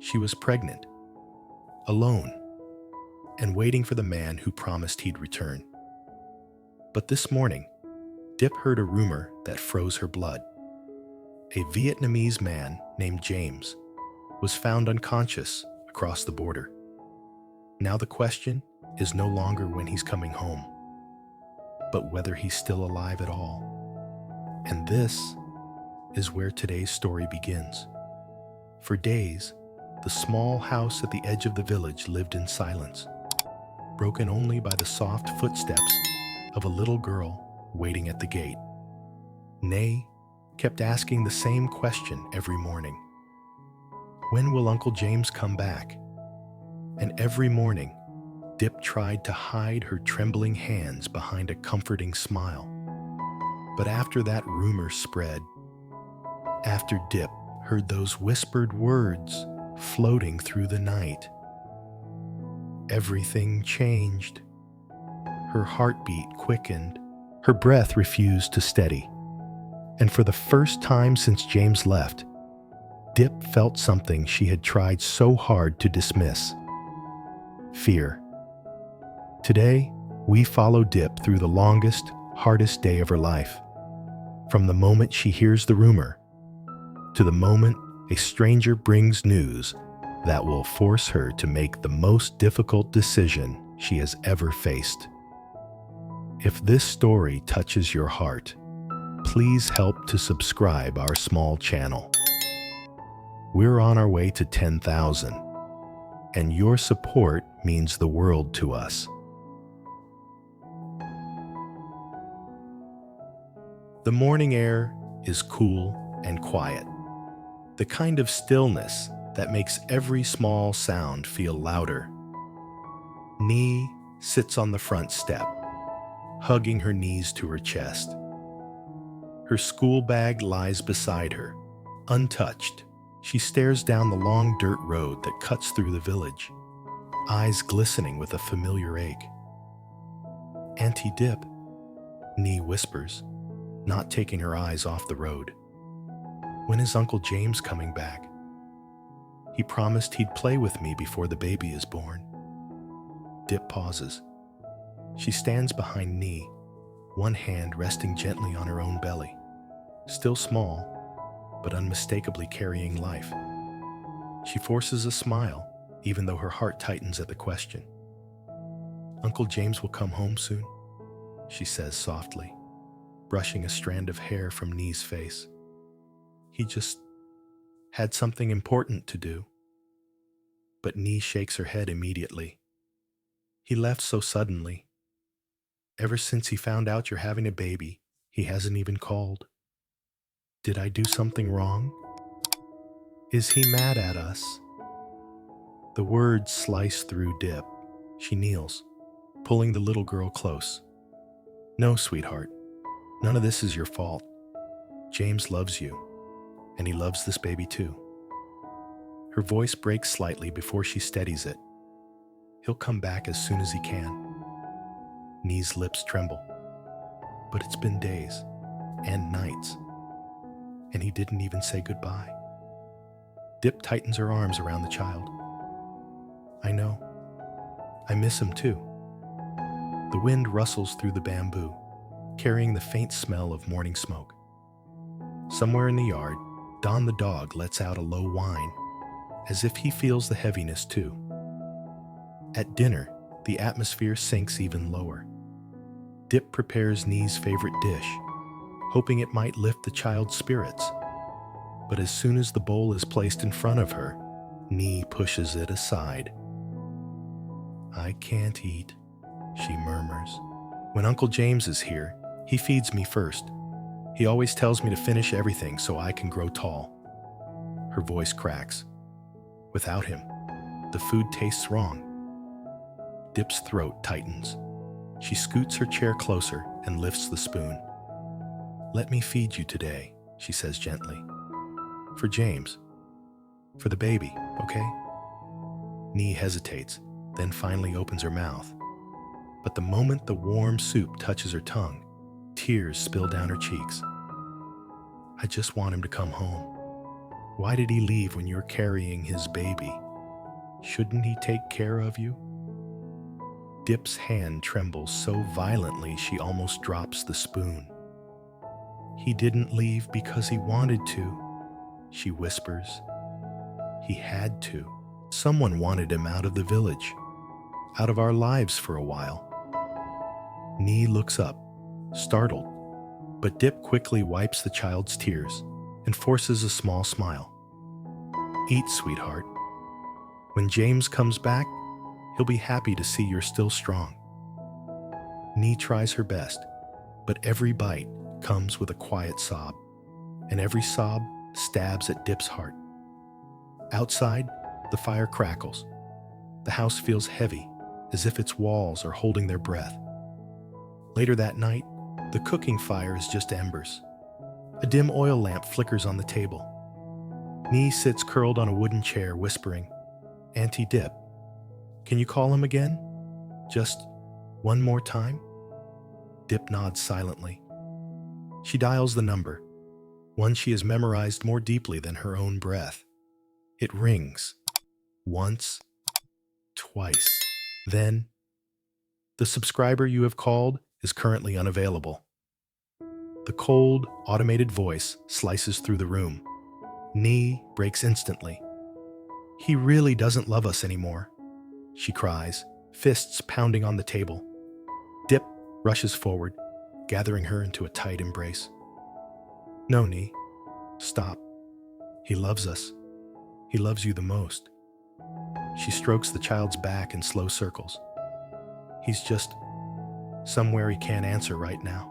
She was pregnant, alone, and waiting for the man who promised he'd return. But this morning, Diep heard a rumor that froze her blood. A Vietnamese man named James was found unconscious across the border. Now the question is no longer when he's coming home, but whether he's still alive at all. And this is where today's story begins. For days, the small house at the edge of the village lived in silence, broken only by the soft footsteps of a little girl waiting at the gate. Nay kept asking the same question every morning. When will Uncle James come back? And every morning, Diep tried to hide her trembling hands behind a comforting smile. But after that rumor spread, after Diep heard those whispered words floating through the night, everything changed. Her heartbeat quickened, her breath refused to steady. And for the first time since James left, Diep felt something she had tried so hard to dismiss: fear. Today, we follow Diep through the longest, hardest day of her life. From the moment she hears the rumor, to the moment a stranger brings news that will force her to make the most difficult decision she has ever faced. If this story touches your heart, please help to subscribe our small channel. We're on our way to 10,000, and your support means the world to us. The morning air is cool and quiet, the kind of stillness that makes every small sound feel louder. Ly sits on the front step, hugging her knees to her chest. Her school bag lies beside her, untouched. She stares down the long dirt road that cuts through the village, eyes glistening with a familiar ache. "Auntie Diep," Ly whispers, not taking her eyes off the road. "When is Uncle James coming back? He promised he'd play with me before the baby is born." Diep pauses. She stands behind Ly, one hand resting gently on her own belly, still small, but unmistakably carrying life. She forces a smile, even though her heart tightens at the question. "Uncle James will come home soon," she says softly, brushing a strand of hair from Ly's face. "He just had something important to do." But Ly shakes her head immediately. "He left so suddenly. Ever since he found out you're having a baby, he hasn't even called. Did I do something wrong? Is he mad at us?" The words slice through Diep. She kneels, pulling the little girl close. "No, sweetheart, none of this is your fault. James loves you, and he loves this baby too." Her voice breaks slightly before she steadies it. "He'll come back as soon as he can." Ly's lips tremble. "But it's been days and nights, and he didn't even say goodbye." Diep tightens her arms around the child. "I know. I miss him too." The wind rustles through the bamboo, carrying the faint smell of morning smoke. Somewhere in the yard, Don the dog lets out a low whine, as if he feels the heaviness too. At dinner, the atmosphere sinks even lower. Diep prepares Ly's favorite dish, hoping it might lift the child's spirits. But as soon as the bowl is placed in front of her, Ly pushes it aside. "I can't eat," she murmurs. "When Uncle James is here, he feeds me first. He always tells me to finish everything so I can grow tall." Her voice cracks. Without him, the food tastes wrong. Diep's throat tightens. She scoots her chair closer and lifts the spoon. "Let me feed you today," she says gently. "For James. For the baby, okay?" Ly hesitates, then finally opens her mouth. But the moment the warm soup touches her tongue, tears spill down her cheeks. "I just want him to come home." Why did he leave when you're carrying his baby? Shouldn't he take care of you? Diep's hand trembles so violently she almost drops the spoon. He didn't leave because he wanted to, she whispers. He had to. Someone wanted him out of the village, out of our lives for a while. Ly looks up, startled, but Diep quickly wipes the child's tears and forces a small smile. Eat, sweetheart. When James comes back, he'll be happy to see you're still strong. Ly tries her best, but every bite comes with a quiet sob, and every sob stabs at Diep's heart. Outside, the fire crackles. The house feels heavy, as if its walls are holding their breath. Later that night, the cooking fire is just embers. A dim oil lamp flickers on the table. Ly sits curled on a wooden chair, whispering, "Auntie Diep, can you call him again? Just one more time?" Diep nods silently. She dials the number, one she has memorized more deeply than her own breath. It rings. Once, twice. Then, "The subscriber you have called is currently unavailable." The cold, automated voice slices through the room. Ly breaks instantly. "He really doesn't love us anymore," she cries, fists pounding on the table. Diep rushes forward, gathering her into a tight embrace. "No, Ly, stop. He loves us. He loves you the most." She strokes the child's back in slow circles. "He's just somewhere he can't answer right now."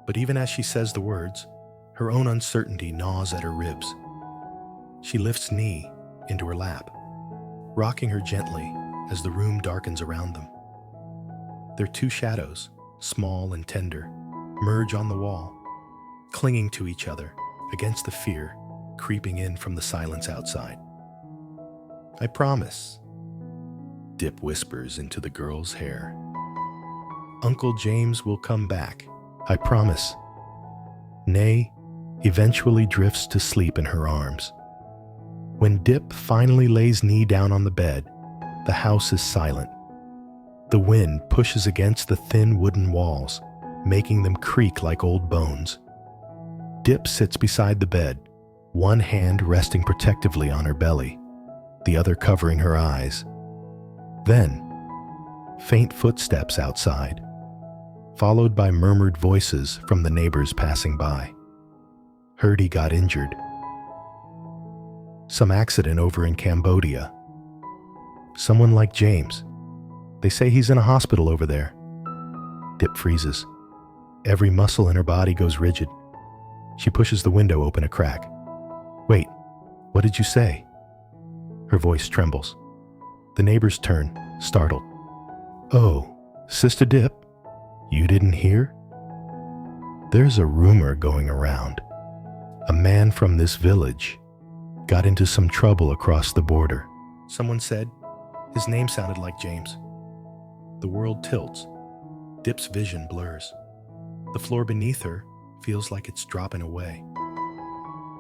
But even as she says the words, her own uncertainty gnaws at her ribs. She lifts Ly into her lap, rocking her gently as the room darkens around them. Their two shadows, small and tender, merge on the wall, clinging to each other against the fear creeping in from the silence outside. "I promise," Diep whispers into the girl's hair. "Uncle James will come back. I promise." Ly eventually drifts to sleep in her arms. When Diep finally lays Ly down on the bed, the house is silent. The wind pushes against the thin wooden walls, making them creak like old bones. Diep sits beside the bed, one hand resting protectively on her belly, the other covering her eyes. Then, faint footsteps outside, followed by murmured voices from the neighbors passing by. "Heard he got injured. Some accident over in Cambodia. Someone like James. They say he's in a hospital over there." Diep freezes. Every muscle in her body goes rigid. She pushes the window open a crack. "Wait, what did you say?" Her voice trembles. The neighbors turn, startled. "Oh, Sister Diep, you didn't hear? There's a rumor going around. A man from this village got into some trouble across the border." Someone said. His name sounded like James. The world tilts. Diep's vision blurs. The floor beneath her feels like it's dropping away.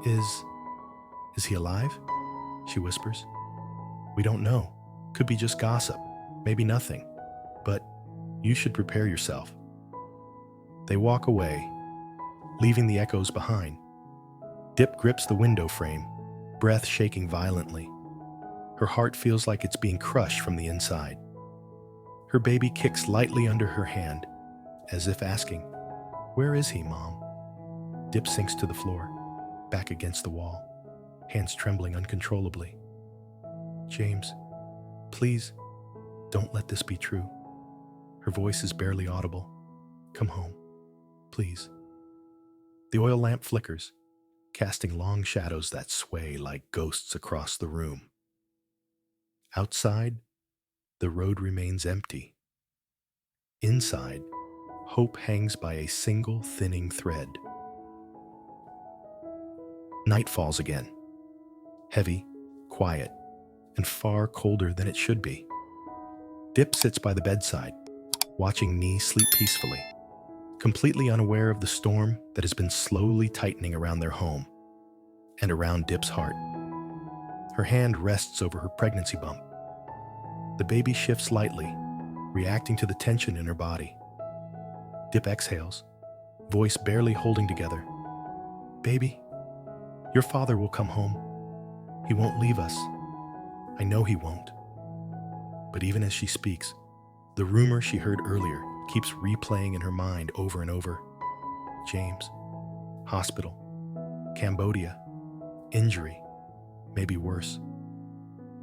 Is he alive?" she whispers. "We don't know. Could be just gossip. Maybe nothing. But you should prepare yourself." They walk away, leaving the echoes behind. Diep grips the window frame, breath shaking violently. Her heart feels like it's being crushed from the inside. Her baby kicks lightly under her hand, as if asking, "Where is he, Mom?" Diep sinks to the floor, back against the wall, hands trembling uncontrollably. "James, please, don't let this be true." Her voice is barely audible. "Come home, please." The oil lamp flickers, casting long shadows that sway like ghosts across the room. Outside, the road remains empty. Inside, hope hangs by a single thinning thread. Night falls again, heavy, quiet, and far colder than it should be. Diep sits by the bedside, watching Ly sleep peacefully, completely unaware of the storm that has been slowly tightening around their home. and around Dip's heart. Her hand rests over her pregnancy bump. The baby shifts lightly, reacting to the tension in her body. Dip exhales, voice barely holding together. "Baby, your father will come home. He won't leave us. I know he won't." But even as she speaks, the rumor she heard earlier keeps replaying in her mind over and over. James, hospital, Cambodia, injury, maybe worse.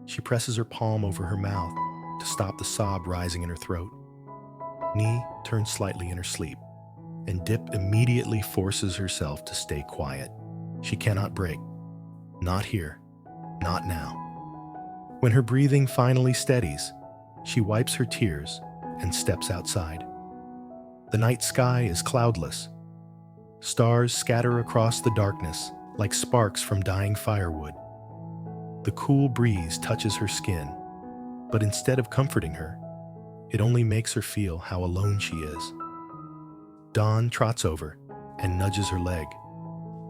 She presses her palm over her mouth to stop the sob rising in her throat. Ly turns slightly in her sleep, and Dip immediately forces herself to stay quiet. She cannot break. Not here. Not now. When her breathing finally steadies, she wipes her tears and steps outside. The night sky is cloudless. Stars scatter across the darkness like sparks from dying firewood. The cool breeze touches her skin, but instead of comforting her, it only makes her feel how alone she is. Dawn trots over and nudges her leg,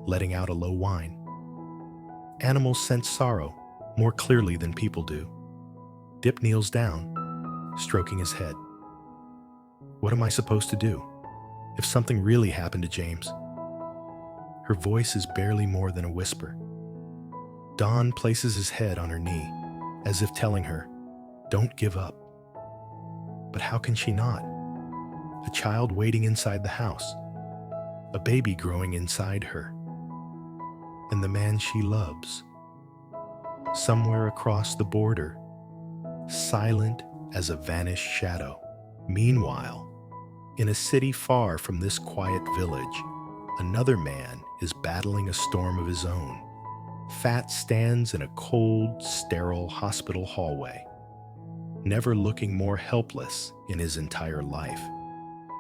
letting out a low whine. Animals sense sorrow more clearly than people do. Dip kneels down, stroking his head. What am I supposed to do if something really happened to James? Her voice is barely more than a whisper. Dawn places his head on her knee, as if telling her, "Don't give up." But how can she not? A child waiting inside the house, a baby growing inside her, and the man she loves, somewhere across the border, silent as a vanished shadow. Meanwhile, in a city far from this quiet village, another man is battling a storm of his own. Fat stands in a cold, sterile hospital hallway, never looking more helpless in his entire life.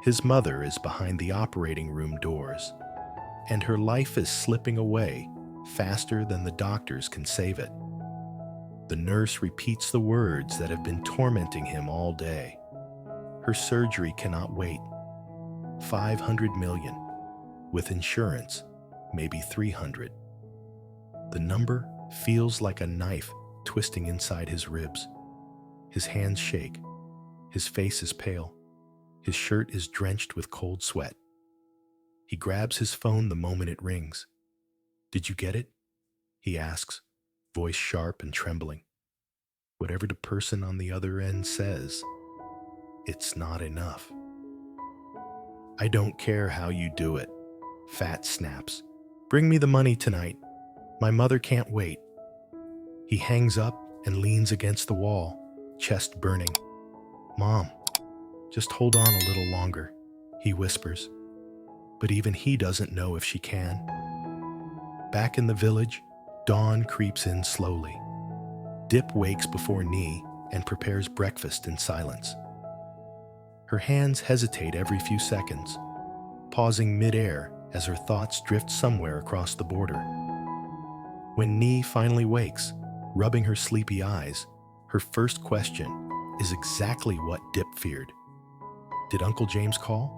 His mother is behind the operating room doors, and her life is slipping away faster than the doctors can save it. The nurse repeats the words that have been tormenting him all day. Her surgery cannot wait. 500 million. With insurance, maybe 300. The number feels like a knife twisting inside his ribs. His hands shake. His face is pale. His shirt is drenched with cold sweat. He grabs his phone the moment it rings. "Did you get it?" he asks, voice sharp and trembling. Whatever the person on the other end says, it's not enough. "I don't care how you do it," Fat snaps. "Bring me the money tonight. My mother can't wait." He hangs up and leans against the wall, chest burning. "Mom, just hold on a little longer," he whispers. But even he doesn't know if she can. Back in the village, dawn creeps in slowly. Dip wakes before Ly and prepares breakfast in silence. Her hands hesitate every few seconds, pausing mid-air as her thoughts drift somewhere across the border. When Ly finally wakes, rubbing her sleepy eyes, her first question is exactly what Dip feared. "Did Uncle James call?"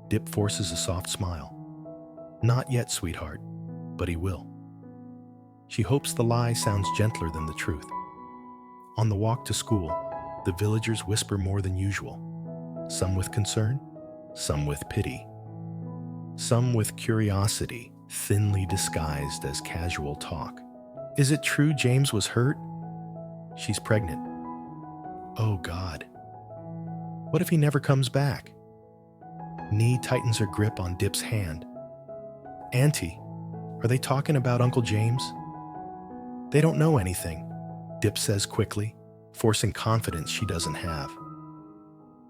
Dip forces a soft smile. "Not yet, sweetheart, but he will." She hopes the lie sounds gentler than the truth. On the walk to school, the villagers whisper more than usual. Some with concern, some with pity, some with curiosity, thinly disguised as casual talk. "Is it true James was hurt? She's pregnant. Oh God. What if he never comes back?" Ly tightens her grip on Dip's hand. "Auntie, are they talking about Uncle James?" "They don't know anything," Dip says quickly, forcing confidence she doesn't have.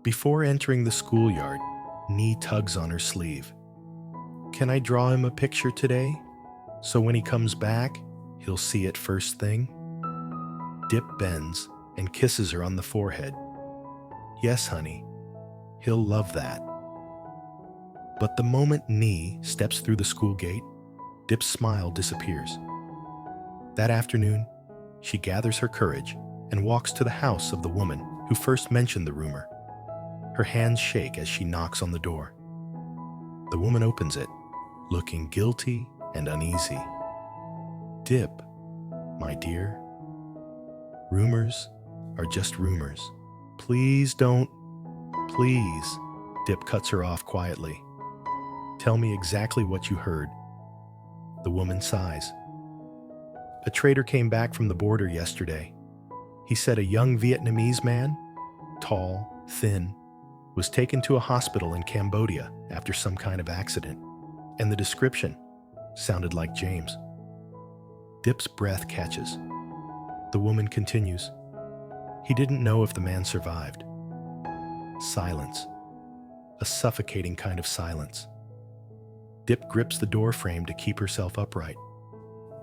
Before entering the schoolyard, Ly tugs on her sleeve. "Can I draw him a picture today? So when he comes back, he'll see it first thing?" Dip bends and kisses her on the forehead. "Yes, honey. He'll love that." But the moment Ly steps through the school gate, Dip's smile disappears. That afternoon, she gathers her courage and walks to the house of the woman who first mentioned the rumor. Her hands shake as she knocks on the door. The woman opens it, looking guilty and uneasy. Diep, my dear, rumors are just rumors. Please don't, please. Diep cuts her off quietly. Tell me exactly what you heard. The woman sighs. A trader came back from the border yesterday. He said a young Vietnamese man, tall, thin, was taken to a hospital in Cambodia after some kind of accident, and the description sounded like James. Diep's breath catches. The woman continues. He didn't know if the man survived. Silence. A suffocating kind of silence. Diep grips the door frame to keep herself upright.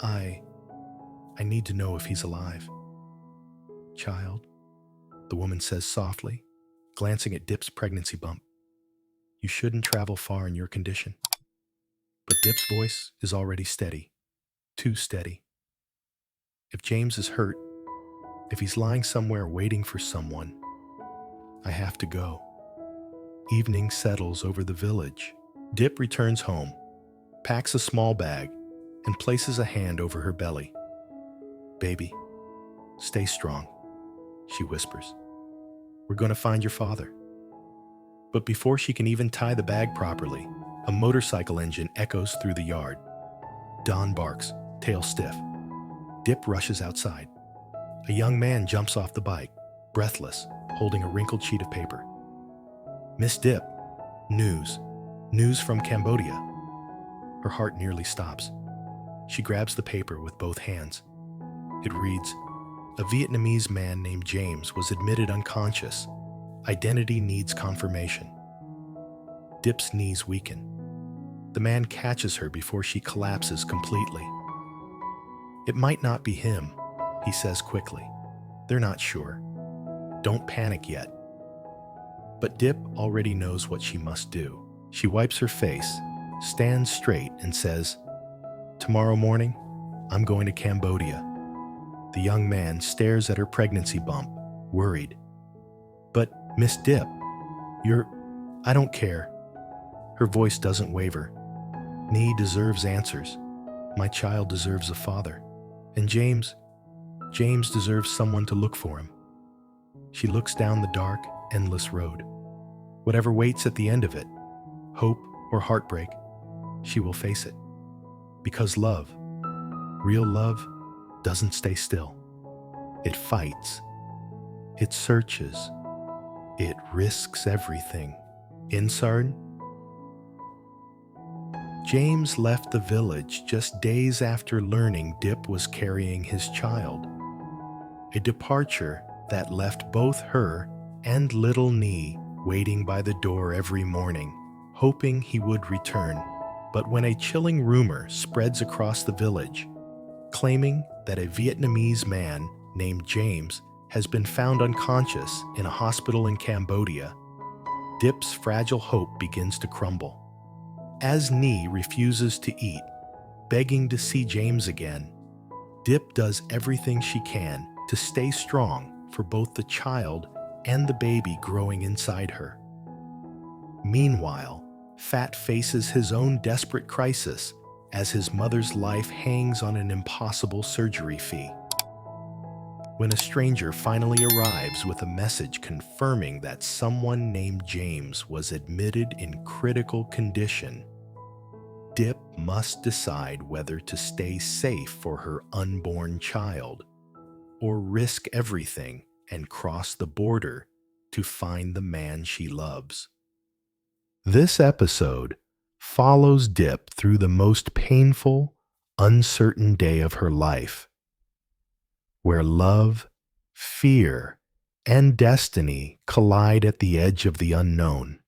I need to know if he's alive. Child, the woman says softly, glancing at Diep's pregnancy bump. You shouldn't travel far in your condition. But Diep's voice is already steady. Too steady. If James is hurt, if he's lying somewhere waiting for someone, I have to go. Evening settles over the village. Diep returns home, packs a small bag, and places a hand over her belly. Baby, stay strong, she whispers. We're going to find your father. But before she can even tie the bag properly, a motorcycle engine echoes through the yard. Don barks, tail stiff. Diep rushes outside. A young man jumps off the bike, breathless, holding a wrinkled sheet of paper. Miss Diep, news. News from Cambodia. Her heart nearly stops. She grabs the paper with both hands. It reads, a Vietnamese man named James was admitted unconscious. Identity needs confirmation. Diep's knees weaken. The man catches her before she collapses completely. It might not be him, he says quickly. They're not sure. Don't panic yet. But Diep already knows what she must do. She wipes her face, stands straight, and says, tomorrow morning, I'm going to Cambodia. The young man stares at her pregnancy bump, worried. But, Miss Diep, I don't care. Her voice doesn't waver. Nee deserves answers. My child deserves a father. And James deserves someone to look for him. She looks down the dark, endless road. Whatever waits at the end of it, hope or heartbreak, she will face it. Because love, real love, doesn't stay still. It fights. It searches. It risks everything. Insard? James left the village just days after learning Diep was carrying his child. A departure that left both her and little Nee waiting by the door every morning, hoping he would return. But when a chilling rumor spreads across the village, claiming that a Vietnamese man named James has been found unconscious in a hospital in Cambodia, Diep's fragile hope begins to crumble. As Nee refuses to eat, begging to see James again, Diep does everything she can to stay strong for both the child and the baby growing inside her. Meanwhile, Fat faces his own desperate crisis as his mother's life hangs on an impossible surgery fee. When a stranger finally arrives with a message confirming that someone named James was admitted in critical condition, Diep must decide whether to stay safe for her unborn child or risk everything and cross the border to find the man she loves. This episode follows Diep through the most painful, uncertain day of her life, where love, fear, and destiny collide at the edge of the unknown.